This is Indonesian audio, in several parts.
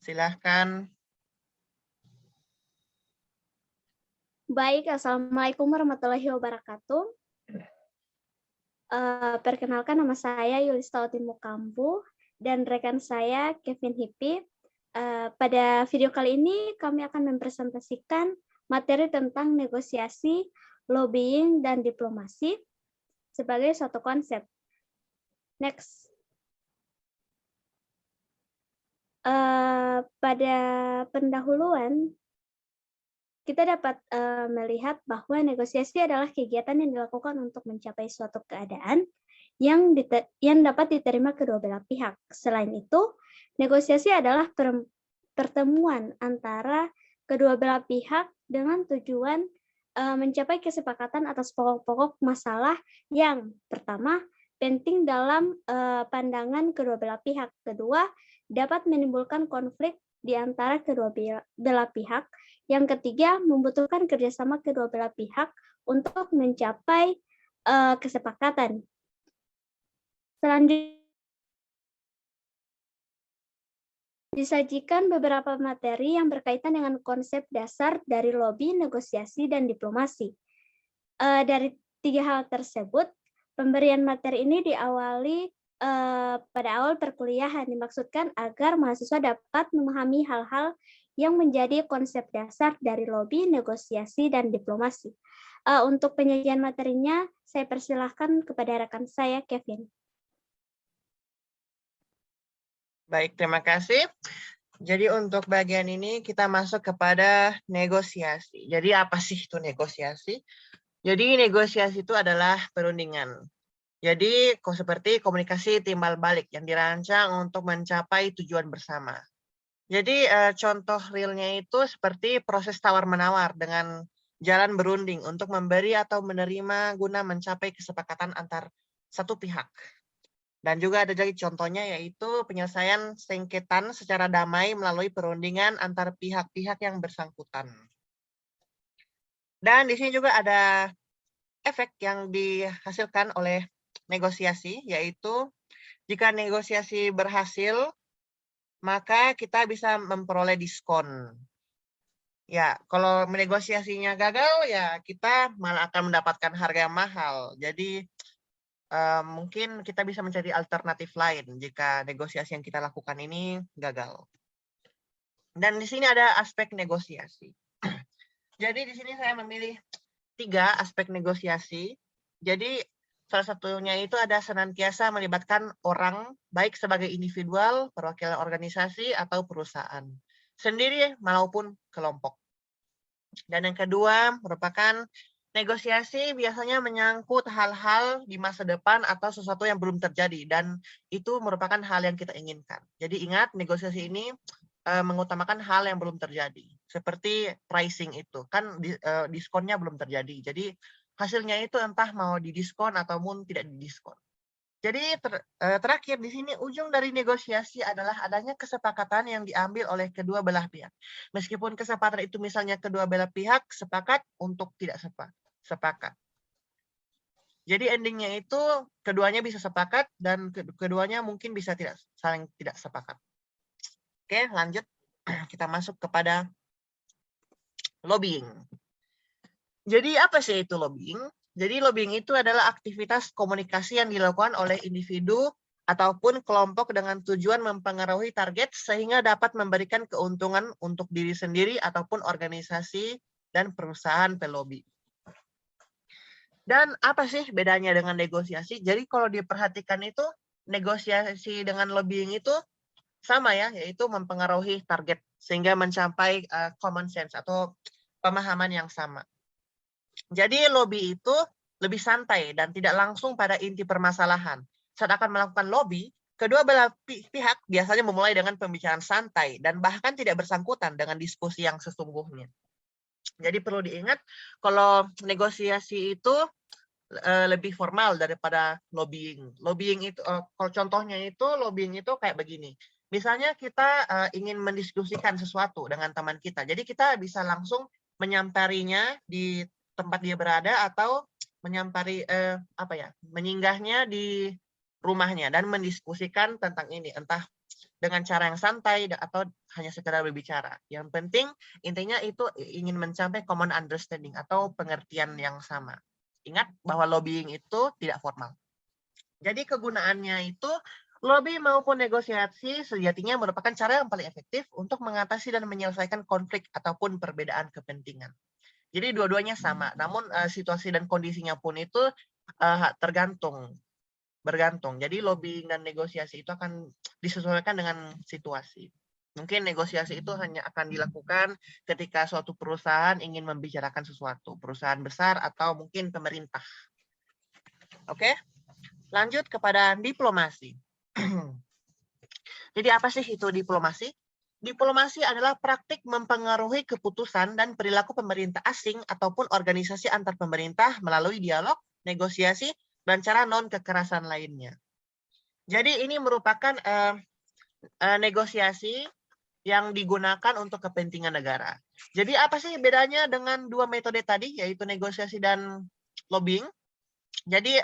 Silahkan. Baik, Assalamualaikum warahmatullahi wabarakatuh. Perkenalkan nama saya Yulistauti Mukambu dan rekan saya Kevin Hipi. Pada video kali ini kami akan mempresentasikan materi tentang negosiasi, lobbying, dan diplomasi sebagai suatu konsep. Next. Pada pendahuluan, kita dapat melihat bahwa negosiasi adalah kegiatan yang dilakukan untuk mencapai suatu keadaan yang dapat diterima kedua belah pihak. Selain itu, negosiasi adalah pertemuan antara kedua belah pihak dengan tujuan mencapai kesepakatan atas pokok-pokok masalah yang pertama, penting dalam pandangan kedua belah pihak. Kedua, dapat menimbulkan konflik di antara kedua belah pihak. Yang ketiga, membutuhkan kerjasama kedua belah pihak untuk mencapai kesepakatan. Selanjutnya, disajikan beberapa materi yang berkaitan dengan konsep dasar dari lobby, negosiasi, dan diplomasi. Dari tiga hal tersebut, pemberian materi ini diawali pada awal perkuliahan, dimaksudkan agar mahasiswa dapat memahami hal-hal yang menjadi konsep dasar dari lobby, negosiasi, dan diplomasi. Untuk penyajian materinya, saya persilahkan kepada rekan saya, Kevin. Baik, terima kasih. Jadi untuk bagian ini kita masuk kepada negosiasi. Jadi apa sih itu negosiasi? Jadi negosiasi itu adalah perundingan. Jadi seperti komunikasi timbal balik yang dirancang untuk mencapai tujuan bersama. Jadi contoh realnya itu seperti proses tawar-menawar dengan jalan berunding untuk memberi atau menerima guna mencapai kesepakatan antar satu pihak. Dan juga ada lagi contohnya yaitu penyelesaian sengketa secara damai melalui perundingan antar pihak-pihak yang bersangkutan. Dan di sini juga ada efek yang dihasilkan oleh negosiasi, yaitu jika negosiasi berhasil, maka kita bisa memperoleh diskon. Ya, kalau negosiasinya gagal, ya kita malah akan mendapatkan harga yang mahal. Jadi mungkin kita bisa mencari alternatif lain jika negosiasi yang kita lakukan ini gagal. Dan di sini ada aspek negosiasi. Jadi di sini saya memilih 3 aspek negosiasi. Jadi salah satunya itu ada senantiasa melibatkan orang, baik sebagai individual, perwakilan organisasi, atau perusahaan, sendiri maupun kelompok. Dan yang kedua merupakan negosiasi biasanya menyangkut hal-hal di masa depan atau sesuatu yang belum terjadi, dan itu merupakan hal yang kita inginkan. Jadi ingat, negosiasi ini mengutamakan hal yang belum terjadi. Seperti pricing itu, kan diskonnya belum terjadi. Jadi hasilnya itu entah mau didiskon ataupun tidak didiskon. Jadi terakhir di sini ujung dari negosiasi adalah adanya kesepakatan yang diambil oleh kedua belah pihak. Meskipun kesepakatan itu misalnya kedua belah pihak sepakat untuk tidak sepakat. Jadi endingnya itu keduanya bisa sepakat dan keduanya mungkin bisa saling tidak sepakat. Oke, lanjut. Kita masuk kepada lobbying. Jadi apa sih itu lobbying? Jadi lobbying itu adalah aktivitas komunikasi yang dilakukan oleh individu ataupun kelompok dengan tujuan mempengaruhi target sehingga dapat memberikan keuntungan untuk diri sendiri ataupun organisasi dan perusahaan pelobby. Dan apa sih bedanya dengan negosiasi? Jadi kalau diperhatikan itu negosiasi dengan lobbying itu sama ya, yaitu mempengaruhi target sehingga mencapai common sense atau pemahaman yang sama. Jadi lobby itu lebih santai dan tidak langsung pada inti permasalahan. Saat akan melakukan lobby, kedua belah pihak biasanya memulai dengan pembicaraan santai dan bahkan tidak bersangkutan dengan diskusi yang sesungguhnya. Jadi perlu diingat kalau negosiasi itu lebih formal daripada lobbying. Lobbying itu, kalau contohnya itu lobbying itu kayak begini. Misalnya kita ingin mendiskusikan sesuatu dengan teman kita, jadi kita bisa langsung menyampainya di tempat dia berada atau menyinggahnya di rumahnya dan mendiskusikan tentang ini, entah dengan cara yang santai atau hanya sekedar berbicara. Yang penting intinya itu ingin mencapai common understanding atau pengertian yang sama. Ingat bahwa lobbying itu tidak formal. Jadi kegunaannya itu lobby maupun negosiasi sejatinya merupakan cara yang paling efektif untuk mengatasi dan menyelesaikan konflik ataupun perbedaan kepentingan. Jadi dua-duanya sama, namun situasi dan kondisinya pun itu bergantung. Jadi lobbying dan negosiasi itu akan disesuaikan dengan situasi. Mungkin negosiasi itu hanya akan dilakukan ketika suatu perusahaan ingin membicarakan sesuatu, perusahaan besar atau mungkin pemerintah. Oke, lanjut kepada diplomasi. Jadi apa sih itu diplomasi? Diplomasi adalah praktik mempengaruhi keputusan dan perilaku pemerintah asing ataupun organisasi antar pemerintah melalui dialog, negosiasi, dan cara non-kekerasan lainnya. Jadi ini merupakan negosiasi yang digunakan untuk kepentingan negara. Jadi apa sih bedanya dengan dua metode tadi, yaitu negosiasi dan lobbying? Jadi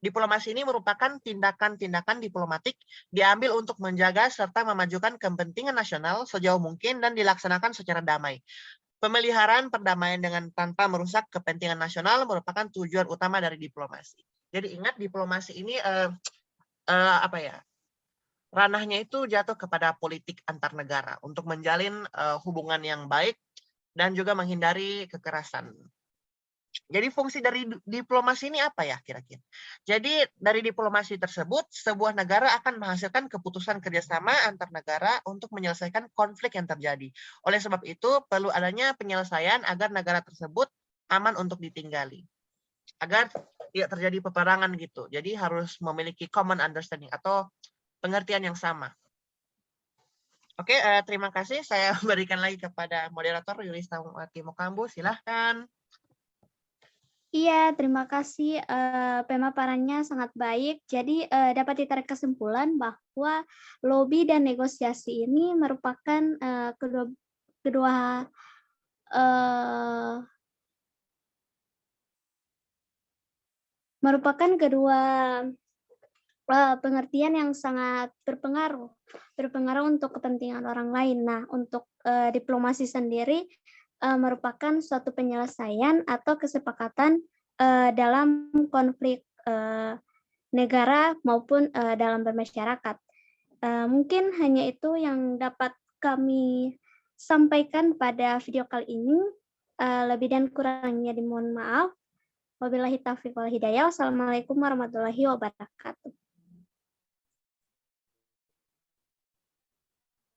diplomasi ini merupakan tindakan-tindakan diplomatik diambil untuk menjaga serta memajukan kepentingan nasional sejauh mungkin dan dilaksanakan secara damai. Pemeliharaan perdamaian dengan tanpa merusak kepentingan nasional merupakan tujuan utama dari diplomasi. Jadi ingat diplomasi ini ranahnya itu jatuh kepada politik antar negara untuk menjalin hubungan yang baik dan juga menghindari kekerasan. Jadi fungsi dari diplomasi ini apa ya kira-kira? Jadi dari diplomasi tersebut, sebuah negara akan menghasilkan keputusan kerjasama antar negara untuk menyelesaikan konflik yang terjadi. Oleh sebab itu, perlu adanya penyelesaian agar negara tersebut aman untuk ditinggali. Agar tidak terjadi peperangan gitu. Jadi harus memiliki common understanding atau pengertian yang sama. Oke, terima kasih. Saya berikan lagi kepada moderator Yulista Mokambu. Silahkan. Iya, terima kasih. Pemaparannya sangat baik. Jadi dapat ditarik kesimpulan bahwa lobby dan negosiasi ini merupakan kedua pengertian yang sangat berpengaruh untuk kepentingan orang lain. Nah, untuk diplomasi sendiri merupakan suatu penyelesaian atau kesepakatan dalam konflik negara maupun dalam bermasyarakat. Mungkin hanya itu yang dapat kami sampaikan pada video kali ini. Lebih dan kurangnya dimohon maaf. Wabillahi taufiq wal hidayah. Wassalamualaikum warahmatullahi wabarakatuh.